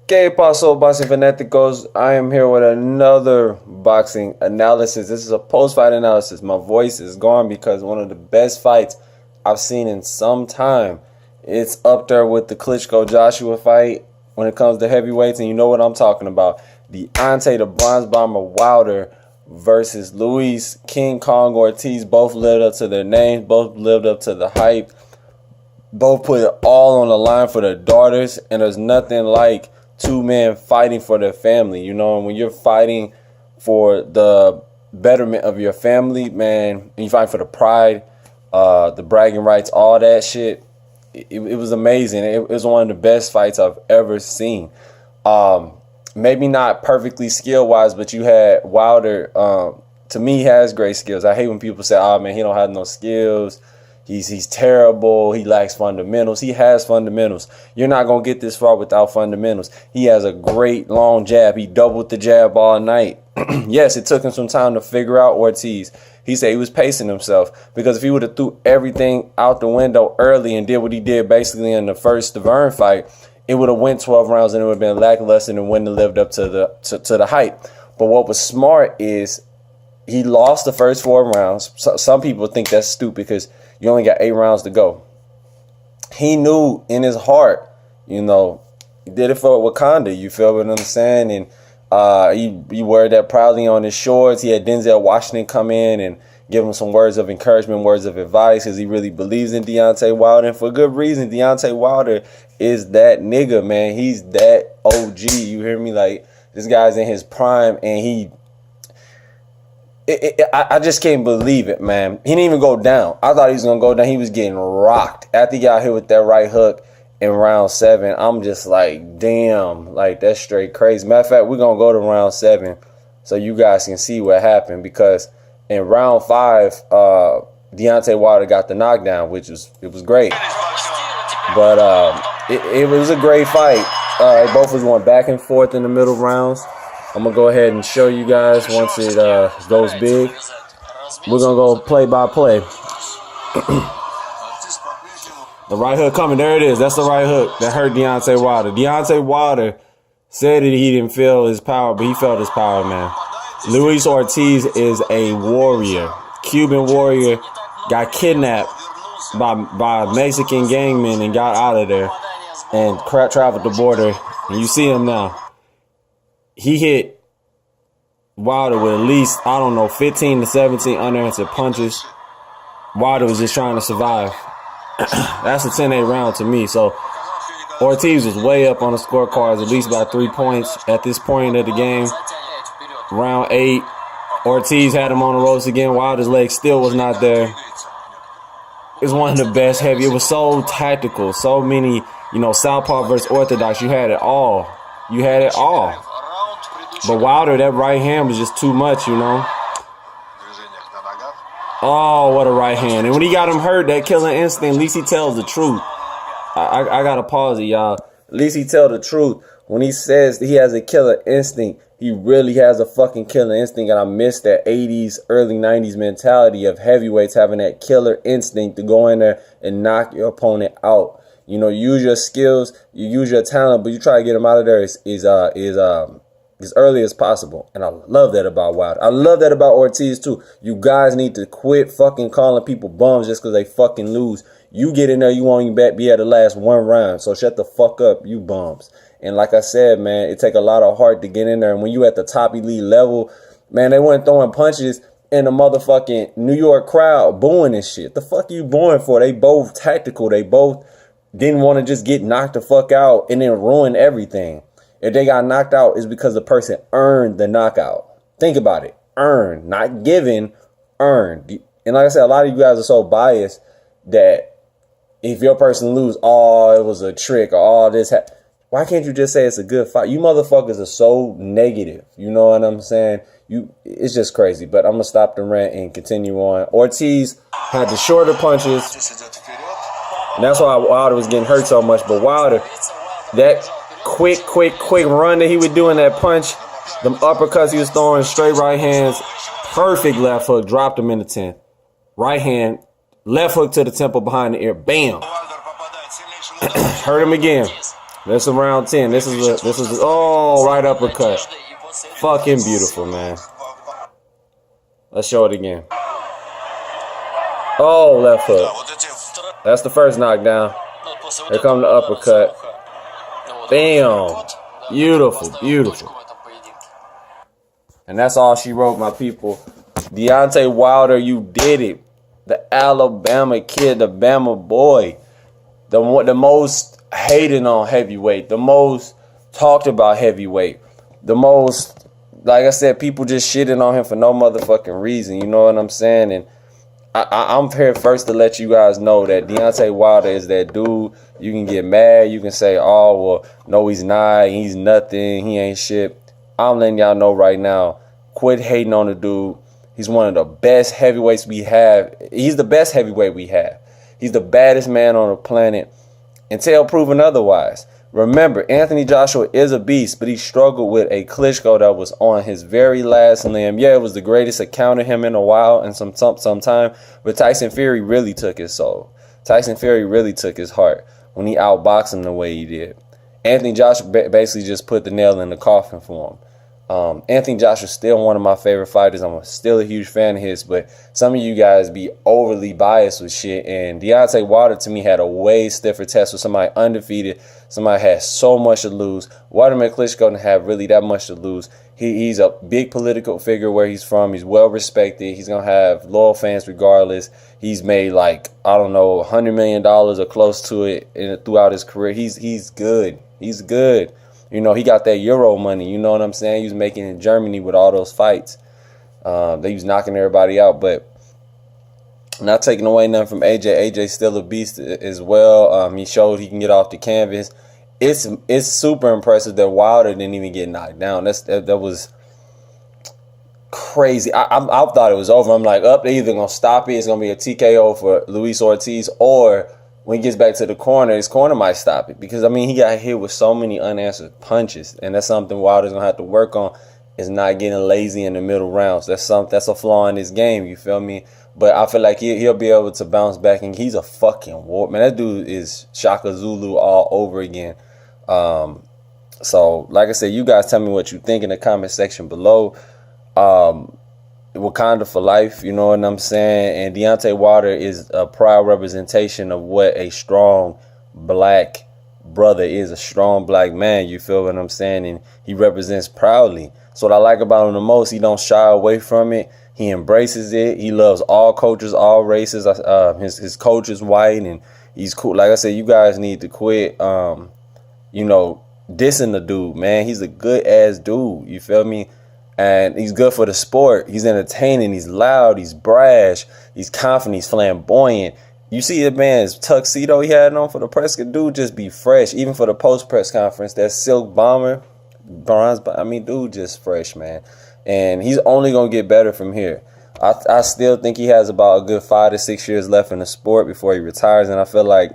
¿Qué pasó, boxing fanaticos? I am here with another boxing analysis. This is a post-fight analysis. My voice is gone because one of the best fights I've seen in some time. It's up there with the Klitschko-Joshua fight when it comes to heavyweights, and you know what I'm talking about. Deontay, the Bronze Bomber Wilder versus Luis King Kong Ortiz. Both lived up to their names. Both lived up to the hype. Both put it all on the line for their daughters, and there's nothing like two men fighting for their family, you know. And when you're fighting for the betterment of your family, man, and you fight for the pride, the bragging rights, all that shit, it was amazing. It was one of the best fights I've ever seen. Maybe not perfectly skill-wise, but you had Wilder. To me, he has great skills. I hate when people say, oh, man, he don't have no skills. He's terrible. He lacks fundamentals. He has fundamentals. You're not going to get this far without fundamentals. He has a great long jab. He doubled the jab all night. Yes, it took him some time to figure out Ortiz. He said he was pacing himself, because if he would have threw everything out the window early and did what he did basically in the first Deverne fight, it would have went 12 rounds and it would have been lackluster and wouldn't have lived up to the hype. But what was smart is he lost the first 4 rounds. Some people think that's stupid because you only got 8 rounds to go. He knew in his heart, you know, he did it for Wakanda. You feel what I'm saying? And he wore that proudly on his shorts. He had Denzel Washington come in and give him some words of encouragement, words of advice, because he really believes in Deontay Wilder. And for good reason. Deontay Wilder is that nigga, man. He's that OG. You hear me? Like, this guy's in his prime, and I just can't believe it, man. He didn't even go down. I thought he was going to go down. He was getting rocked. After he got hit with that right hook in round 7, I'm just like, damn, like, that's straight crazy. Matter of fact, we're going to go to round 7 so you guys can see what happened, because in round 5, Deontay Wilder got the knockdown, which was great. But it was a great fight. Both was going back and forth in the middle rounds. I'm going to go ahead and show you guys once it goes big. We're going to go play by play. The right hook coming. There it is. That's the right hook that hurt Deontay Wilder. Deontay Wilder said that he didn't feel his power, but he felt his power, man. Luis Ortiz is a warrior. Cuban warrior. Got kidnapped by Mexican gangmen and got out of there and traveled the border. And you see him now. He hit Wilder with at least, I don't know, 15 to 17 unanswered punches. Wilder was just trying to survive. That's a 10-8 round to me. So Ortiz was way up on the scorecards, at least by 3 points at this point of the game. Round 8, Ortiz had him on the ropes again. Wilder's leg still was not there. It's one of the best heavy. It was so tactical. So many, you know, southpaw versus orthodox. You had it all. You had it all. But Wilder, that right hand was just too much, you know. Oh, what a right hand. And when he got him hurt, that killing instinct, at least he tells the truth. I got to pause it, y'all. At least he tells the truth. When he says he has a killer instinct, he really has a fucking killer instinct. And I miss that 80s, early 90s mentality of heavyweights having that killer instinct to go in there and knock your opponent out. You know, use your skills, you use your talent, but you try to get him out of there as early as possible. And I love that about Wilder. I love that about Ortiz too. You guys need to quit fucking calling people bums just because they fucking lose. You get in there, you won't even be at the last 1 round. So shut the fuck up, you bums. And like I said, man, it take a lot of heart to get in there. And when you at the top elite level, man, they weren't throwing punches in the motherfucking New York crowd booing and shit. The fuck you booing for? They both tactical. They both didn't want to just get knocked the fuck out and then ruin everything. If they got knocked out, it's because the person earned the knockout. Think about it. Earned. Not given. Earned. And like I said, a lot of you guys are so biased that if your person lose, oh, it was a trick, or all this. Why can't you just say it's a good fight? You motherfuckers are so negative. You know what I'm saying? It's just crazy. But I'm going to stop the rant and continue on. Ortiz had the shorter punches. And that's why Wilder was getting hurt so much. But Wilder, that quick run that he would do in that punch, them uppercuts he was throwing, straight right hands, perfect left hook, dropped him in the 10th. Right hand, left hook to the temple behind the ear, bam. Hurt him again. This is round 10. This is oh, right uppercut. Fucking beautiful, man. Let's show it again. Oh, left hook. That's the first knockdown. Here come the uppercut. Bam. Beautiful, beautiful. And that's all she wrote, my people. Deontay Wilder, you did it. The Alabama kid, the Bama boy. The most hated on heavyweight. The most talked about heavyweight. The most, like I said, people just shitting on him for no motherfucking reason. You know what I'm saying? And I'm here first to let you guys know that Deontay Wilder is that dude. You can get mad. You can say, oh, well, no, he's not. He's nothing. He ain't shit. I'm letting y'all know right now. Quit hating on the dude. He's one of the best heavyweights we have. He's the best heavyweight we have. He's the baddest man on the planet until proven otherwise. Remember, Anthony Joshua is a beast, but he struggled with a Klitschko that was on his very last limb. Yeah, it was the greatest account of him in a while and some time, but Tyson Fury really took his soul. Tyson Fury really took his heart when he outboxed him the way he did. Anthony Joshua basically just put the nail in the coffin for him. Anthony Joshua's still one of my favorite fighters. I'm still a huge fan of his, but some of you guys be overly biased with shit. And Deontay Wilder, to me, had a way stiffer test with somebody undefeated. Somebody had so much to lose. Vladimir Klitschko didn't have really that much to lose. He's a big political figure where he's from. He's well respected. He's going to have loyal fans regardless. He's made like, I don't know, $100 million or close to it throughout his career. He's good. He's good. You know, he got that Euro money. You know what I'm saying? He was making in Germany with all those fights. They was knocking everybody out. But not taking away nothing from AJ. AJ's still a beast as well. He showed he can get off the canvas. It's super impressive that Wilder didn't even get knocked down. That was crazy. I thought it was over. I'm like, they're either going to stop it. It's going to be a TKO for Luis Ortiz, or when he gets back to the corner, his corner might stop it. Because, I mean, he got hit with so many unanswered punches. And that's something Wilder's going to have to work on, is not getting lazy in the middle rounds. That's a flaw in his game, you feel me? But I feel like he'll be able to bounce back. And he's a fucking war. Man, that dude is Shaka Zulu all over again. So, like I said, you guys tell me what you think in the comment section below. Wakanda for life, you know what I'm saying? And Deontay Wilder is a proud representation of what a strong black brother is, a strong black man, you feel what I'm saying? And he represents proudly. So what I like about him the most, he don't shy away from it. He embraces it. He loves all cultures, all races. His coach is white and he's cool. Like I said, you guys need to quit, you know, dissing the dude, man. He's a good ass dude, you feel me? And he's good for the sport. He's entertaining. He's loud. He's brash. He's confident. He's flamboyant. You see the man's tuxedo he had on for the press. Dude just be fresh. Even for the post-press conference, that silk bomber, bronze. I mean, dude just fresh, man. And he's only going to get better from here. I still think he has about a good 5 to 6 years left in the sport before he retires. And I feel like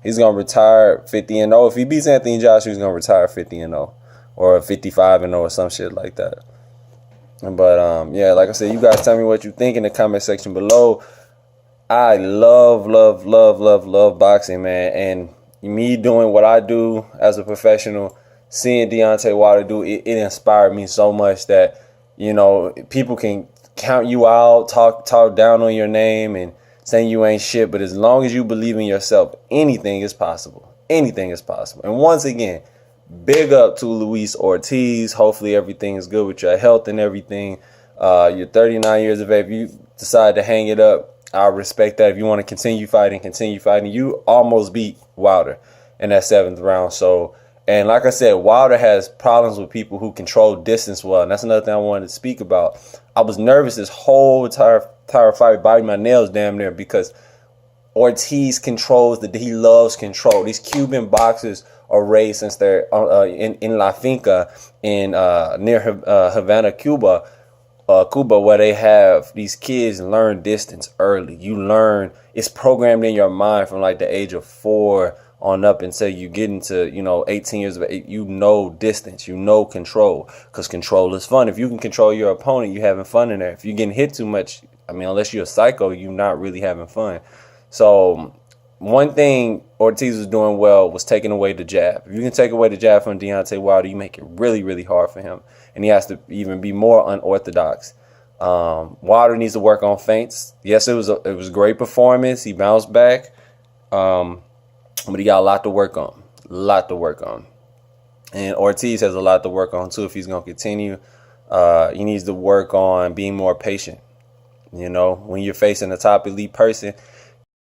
he's going to retire 50-0. If he beats Anthony Joshua, he's going to retire 50-0. Or 55-0 or some shit like that. But, yeah, like I said, you guys tell me what you think in the comment section below. I love boxing, man. And me doing what I do as a professional, seeing Deontay Wilder do it, it inspired me so much that, you know, people can count you out, talk down on your name and saying you ain't shit. But as long as you believe in yourself, anything is possible. Anything is possible. And once again, big up to Luis Ortiz. Hopefully everything is good with your health and everything. You're 39 years of age. If you decide to hang it up, I respect that. If you want to continue fighting. You almost beat Wilder in that 7th round. So, and like I said, Wilder has problems with people who control distance well. And that's another thing I wanted to speak about. I was nervous this whole entire fight, biting my nails damn near, because Ortiz controls he loves control. These Cuban boxers are raised since they're in La Finca in near Havana, Cuba, where they have these kids learn distance early. You learn, it's programmed in your mind from like the age of 4 on up until you get into, you know, 18 years of age. You know distance, you know control, because control is fun. If you can control your opponent, you're having fun in there. If you're getting hit too much, I mean, unless you're a psycho, you're not really having fun. So one thing Ortiz was doing well was taking away the jab. If you can take away the jab from Deontay Wilder, you make it really, really hard for him. And he has to even be more unorthodox. Wilder needs to work on feints. Yes, it was a great performance. He bounced back. But he got a lot to work on. And Ortiz has a lot to work on, too, if he's going to continue. He needs to work on being more patient. You know, when you're facing a top elite person,